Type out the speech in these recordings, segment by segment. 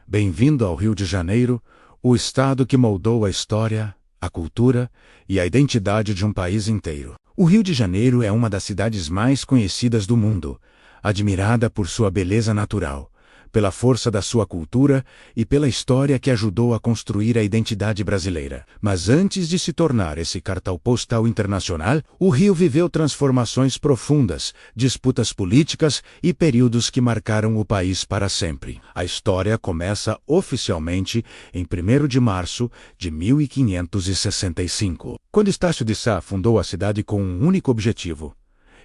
Bem-vindo ao Rio de Janeiro, o estado que moldou a história, a cultura e a identidade de um país inteiro. O Rio de Janeiro é uma das cidades mais conhecidas do mundo, admirada por sua beleza natural, pela força da sua cultura e pela história que ajudou a construir a identidade brasileira. Mas antes de se tornar esse cartão postal internacional, o Rio viveu transformações profundas, disputas políticas e períodos que marcaram o país para sempre. A história começa oficialmente em 1º de março de 1565, quando Estácio de Sá fundou a cidade com um único objetivo: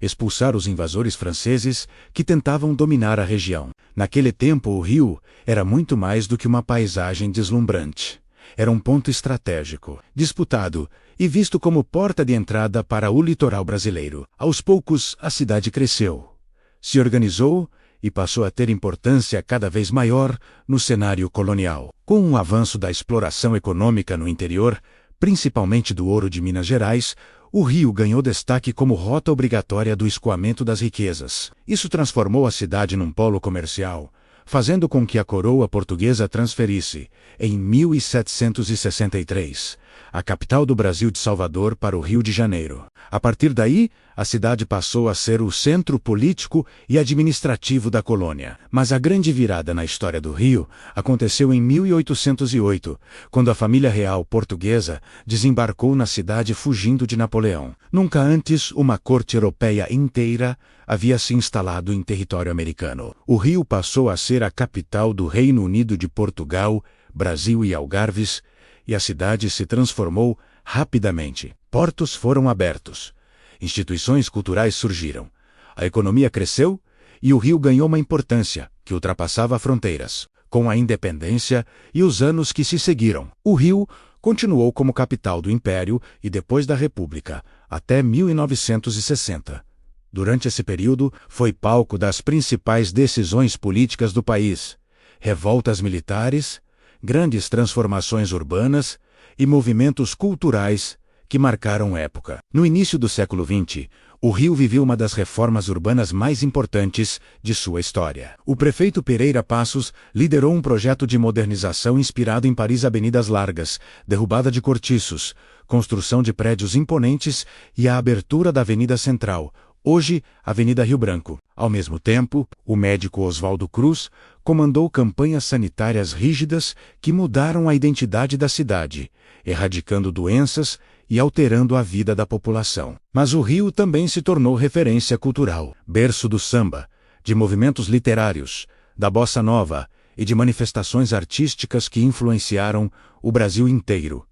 expulsar os invasores franceses que tentavam dominar a região. Naquele tempo, o Rio era muito mais do que uma paisagem deslumbrante. Era um ponto estratégico, disputado e visto como porta de entrada para o litoral brasileiro. Aos poucos, a cidade cresceu, se organizou e passou a ter importância cada vez maior no cenário colonial. Com o avanço da exploração econômica no interior, principalmente do ouro de Minas Gerais, o Rio ganhou destaque como rota obrigatória do escoamento das riquezas. Isso transformou a cidade num polo comercial, fazendo com que a coroa portuguesa transferisse, em 1763, a capital do Brasil de Salvador para o Rio de Janeiro. A partir daí, a cidade passou a ser o centro político e administrativo da colônia. Mas a grande virada na história do Rio aconteceu em 1808, quando a família real portuguesa desembarcou na cidade fugindo de Napoleão. Nunca antes uma corte europeia inteira havia se instalado em território americano. O Rio passou a ser a capital do Reino Unido de Portugal, Brasil e Algarves, e a cidade se transformou rapidamente. Portos foram abertos, instituições culturais surgiram, a economia cresceu e o Rio ganhou uma importância que ultrapassava fronteiras. Com a independência e os anos que se seguiram, o Rio continuou como capital do Império e depois da República, até 1960. Durante esse período, foi palco das principais decisões políticas do país: revoltas militares, grandes transformações urbanas e movimentos culturais que marcaram época. No início do século XX, o Rio viveu uma das reformas urbanas mais importantes de sua história. O prefeito Pereira Passos liderou um projeto de modernização inspirado em Paris: avenidas largas, derrubada de cortiços, construção de prédios imponentes e a abertura da Avenida Central, hoje Avenida Rio Branco. Ao mesmo tempo, o médico Oswaldo Cruz comandou campanhas sanitárias rígidas que mudaram a identidade da cidade, erradicando doenças e alterando a vida da população. Mas o Rio também se tornou referência cultural, berço do samba, de movimentos literários, da bossa nova e de manifestações artísticas que influenciaram o Brasil inteiro.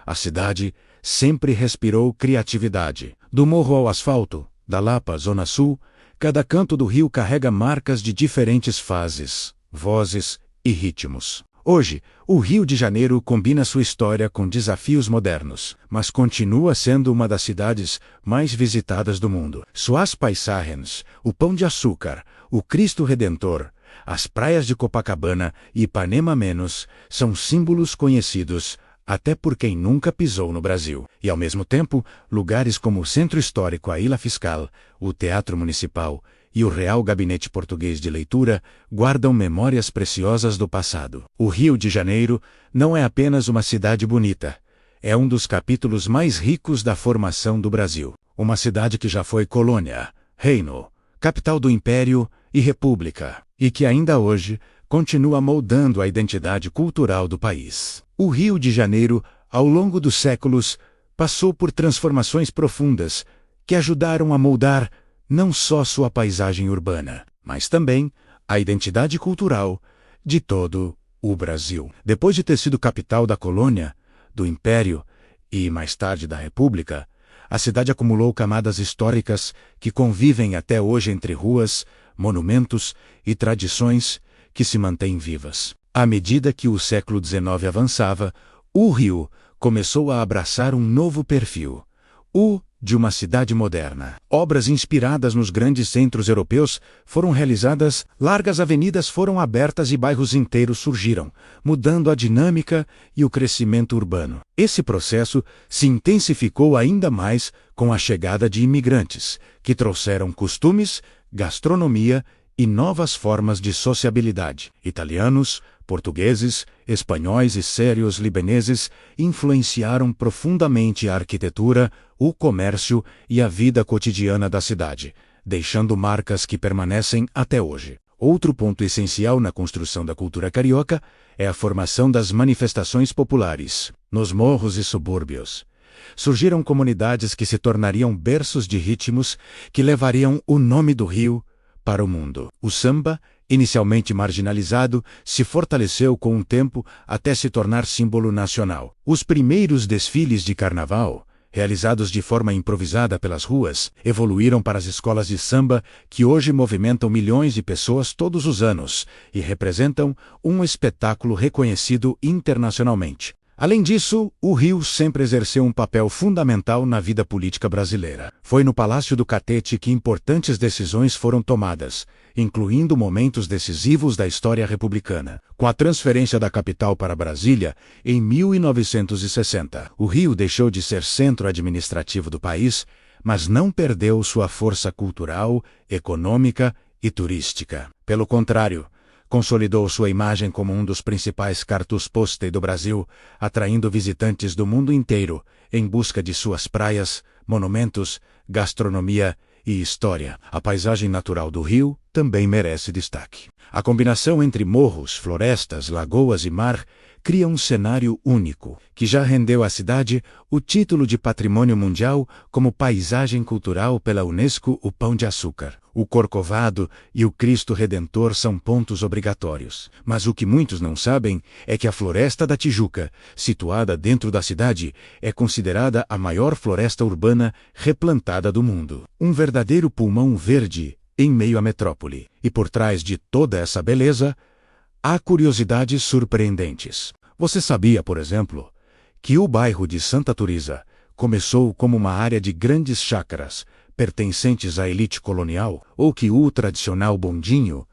A cidade sempre respirou criatividade. Do morro ao asfalto, da Lapa, Zona Sul, cada canto do Rio carrega marcas de diferentes fases, vozes e ritmos. Hoje, o Rio de Janeiro combina sua história com desafios modernos, mas continua sendo uma das cidades mais visitadas do mundo. Suas paisagens, o Pão de Açúcar, o Cristo Redentor, as praias de Copacabana e Ipanema Menos são símbolos conhecidos até por quem nunca pisou no Brasil. E, ao mesmo tempo, lugares como o Centro Histórico, a Ilha Fiscal, o Teatro Municipal e o Real Gabinete Português de Leitura guardam memórias preciosas do passado. O Rio de Janeiro não é apenas uma cidade bonita, é um dos capítulos mais ricos da formação do Brasil. Uma cidade que já foi colônia, reino, capital do Império e República, e que ainda hoje continua moldando a identidade cultural do país. O Rio de Janeiro, ao longo dos séculos, passou por transformações profundas que ajudaram a moldar não só sua paisagem urbana, mas também a identidade cultural de todo o Brasil. Depois de ter sido capital da colônia, do Império e, mais tarde, da República, a cidade acumulou camadas históricas que convivem até hoje entre ruas, monumentos e tradições que se mantêm vivas. À medida que o século XIX avançava, o Rio começou a abraçar um novo perfil, o de uma cidade moderna. Obras inspiradas nos grandes centros europeus foram realizadas, largas avenidas foram abertas e bairros inteiros surgiram, mudando a dinâmica e o crescimento urbano. Esse processo se intensificou ainda mais com a chegada de imigrantes, que trouxeram costumes, gastronomia e novas formas de sociabilidade. Italianos, Portugueses, espanhóis e sérvios libaneses influenciaram profundamente a arquitetura, o comércio e a vida cotidiana da cidade, deixando marcas que permanecem até hoje. Outro ponto essencial na construção da cultura carioca é a formação das manifestações populares. Nos morros e subúrbios, surgiram comunidades que se tornariam berços de ritmos que levariam o nome do Rio para o mundo. O samba, inicialmente marginalizado, se fortaleceu com o tempo até se tornar símbolo nacional. Os primeiros desfiles de carnaval, realizados de forma improvisada pelas ruas, evoluíram para as escolas de samba que hoje movimentam milhões de pessoas todos os anos e representam um espetáculo reconhecido internacionalmente. Além disso, o Rio sempre exerceu um papel fundamental na vida política brasileira. Foi no Palácio do Catete que importantes decisões foram tomadas, incluindo momentos decisivos da história republicana. Com a transferência da capital para Brasília, em 1960, o Rio deixou de ser centro administrativo do país, mas não perdeu sua força cultural, econômica e turística. Pelo contrário, consolidou sua imagem como um dos principais cartões postais do Brasil, atraindo visitantes do mundo inteiro em busca de suas praias, monumentos, gastronomia e história. A paisagem natural do Rio também merece destaque. A combinação entre morros, florestas, lagoas e mar cria um cenário único, que já rendeu à cidade o título de Patrimônio Mundial como paisagem cultural pela Unesco. O Pão de Açúcar, o Corcovado e o Cristo Redentor são pontos obrigatórios. Mas o que muitos não sabem é que a Floresta da Tijuca, situada dentro da cidade, é considerada a maior floresta urbana replantada do mundo. Um verdadeiro pulmão verde em meio à metrópole. E por trás de toda essa beleza, há curiosidades surpreendentes. Você sabia, por exemplo, que o bairro de Santa Turisa começou como uma área de grandes chácaras pertencentes à elite colonial, ou que o tradicional bondinho,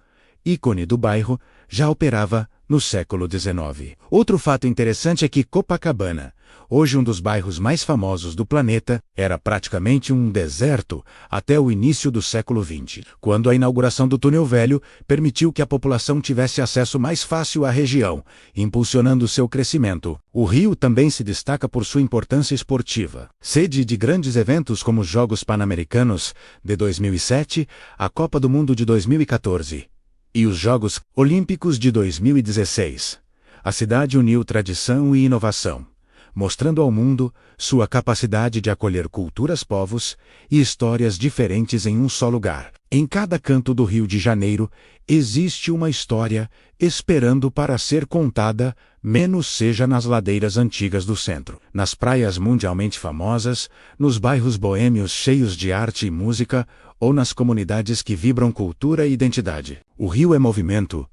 ícone do bairro, já operava no século XIX. Outro fato interessante é que Copacabana, hoje um dos bairros mais famosos do planeta, era praticamente um deserto até o início do século XX, quando a inauguração do Túnel Velho permitiu que a população tivesse acesso mais fácil à região, impulsionando seu crescimento. O Rio também se destaca por sua importância esportiva. Sede de grandes eventos como os Jogos Pan-Americanos de 2007, a Copa do Mundo de 2014 e os Jogos Olímpicos de 2016. A cidade uniu tradição e inovação, mostrando ao mundo sua capacidade de acolher culturas, povos e histórias diferentes em um só lugar. Em cada canto do Rio de Janeiro existe uma história esperando para ser contada, menos seja nas ladeiras antigas do centro, nas praias mundialmente famosas, nos bairros boêmios cheios de arte e música ou nas comunidades que vibram cultura e identidade. O Rio é movimento,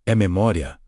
é memória,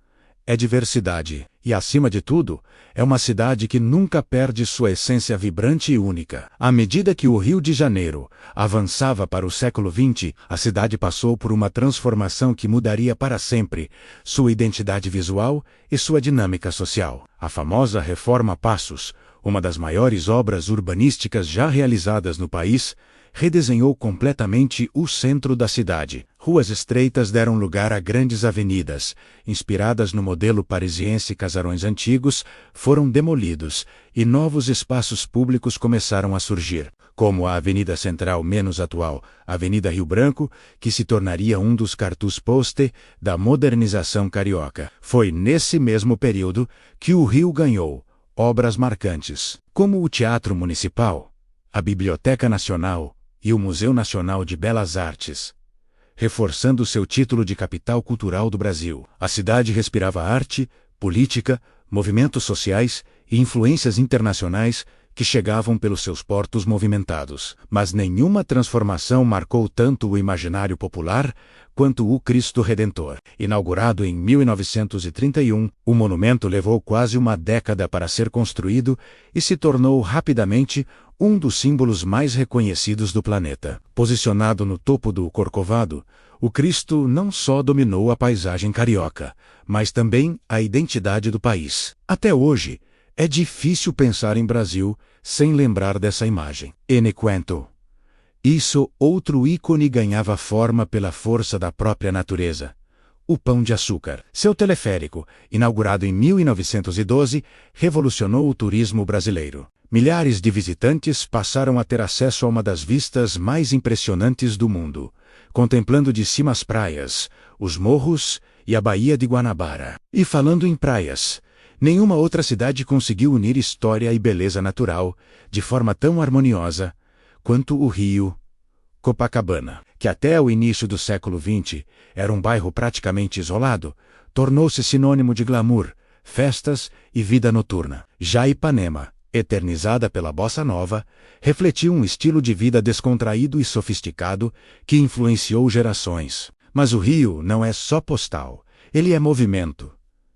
é diversidade e, acima de tudo, é uma cidade que nunca perde sua essência vibrante e única. À medida que o Rio de Janeiro avançava para o século XX, a cidade passou por uma transformação que mudaria para sempre sua identidade visual e sua dinâmica social. A famosa Reforma Passos, uma das maiores obras urbanísticas já realizadas no país, redesenhou completamente o centro da cidade. Ruas estreitas deram lugar a grandes avenidas, inspiradas no modelo parisiense. Casarões antigos foram demolidos e novos espaços públicos começaram a surgir, como a Avenida Central, menos atual, Avenida Rio Branco, que se tornaria um dos cartões postais da modernização carioca. Foi nesse mesmo período que o Rio ganhou obras marcantes, como o Teatro Municipal, a Biblioteca Nacional e o Museu Nacional de Belas Artes, reforçando seu título de capital cultural do Brasil. A cidade respirava arte, política, movimentos sociais e influências internacionais que chegavam pelos seus portos movimentados. Mas nenhuma transformação marcou tanto o imaginário popular quanto o Cristo Redentor. Inaugurado em 1931, o monumento levou quase uma década para ser construído e se tornou rapidamente um dos símbolos mais reconhecidos do planeta. Posicionado no topo do Corcovado, o Cristo não só dominou a paisagem carioca, mas também a identidade do país. Até hoje, é difícil pensar em Brasil sem lembrar dessa imagem. Enquanto isso, outro ícone ganhava forma pela força da própria natureza: o Pão de Açúcar. Seu teleférico, inaugurado em 1912, revolucionou o turismo brasileiro. Milhares de visitantes passaram a ter acesso a uma das vistas mais impressionantes do mundo, contemplando de cima as praias, os morros e a Baía de Guanabara. E falando em praias, nenhuma outra cidade conseguiu unir história e beleza natural de forma tão harmoniosa quanto o Rio, Copacabana, que até o início do século XX era um bairro praticamente isolado, tornou-se sinônimo de glamour, festas e vida noturna. Já Ipanema, eternizada pela bossa nova, refletiu um estilo de vida descontraído e sofisticado que influenciou gerações. Mas o Rio não é só postal, ele é movimento,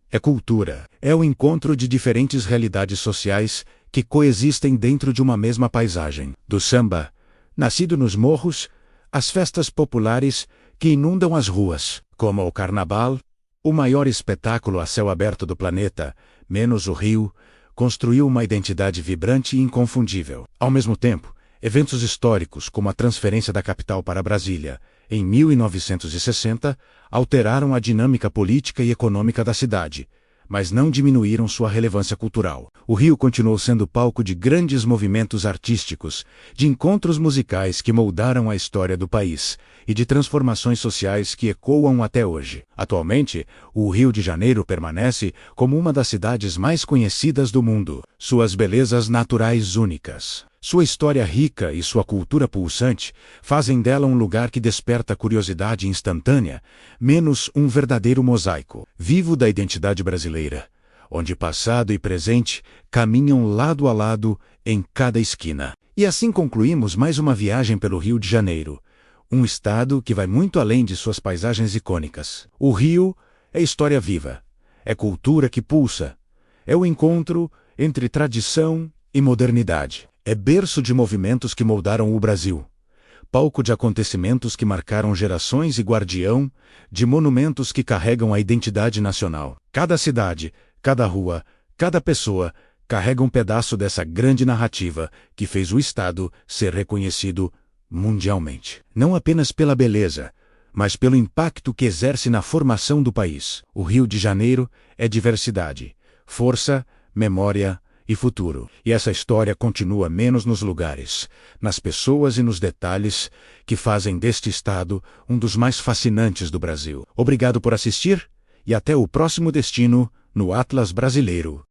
é cultura, é o encontro de diferentes realidades sociais que coexistem dentro de uma mesma paisagem. Do samba, nascido nos morros, às festas populares que inundam as ruas, como o Carnaval, o maior espetáculo a céu aberto do planeta, menos o Rio, construiu uma identidade vibrante e inconfundível. Ao mesmo tempo, eventos históricos como a transferência da capital para Brasília, em 1960, alteraram a dinâmica política e econômica da cidade, mas não diminuíram sua relevância cultural. O Rio continuou sendo palco de grandes movimentos artísticos, de encontros musicais que moldaram a história do país e de transformações sociais que ecoam até hoje. Atualmente, o Rio de Janeiro permanece como uma das cidades mais conhecidas do mundo. Suas belezas naturais únicas, sua história rica e sua cultura pulsante fazem dela um lugar que desperta curiosidade instantânea, menos um verdadeiro mosaico vivo da identidade brasileira, onde passado e presente caminham lado a lado em cada esquina. E assim concluímos mais uma viagem pelo Rio de Janeiro, um estado que vai muito além de suas paisagens icônicas. O Rio é história viva, é cultura que pulsa, é o encontro entre tradição e modernidade. É berço de movimentos que moldaram o Brasil, palco de acontecimentos que marcaram gerações e guardião de monumentos que carregam a identidade nacional. Cada cidade, cada rua, cada pessoa carrega um pedaço dessa grande narrativa que fez o Estado ser reconhecido mundialmente. Não apenas pela beleza, mas pelo impacto que exerce na formação do país. O Rio de Janeiro é diversidade, força, memória e futuro. E essa história continua menos nos lugares, nas pessoas e nos detalhes que fazem deste estado um dos mais fascinantes do Brasil. Obrigado por assistir e até o próximo destino no Atlas Brasileiro.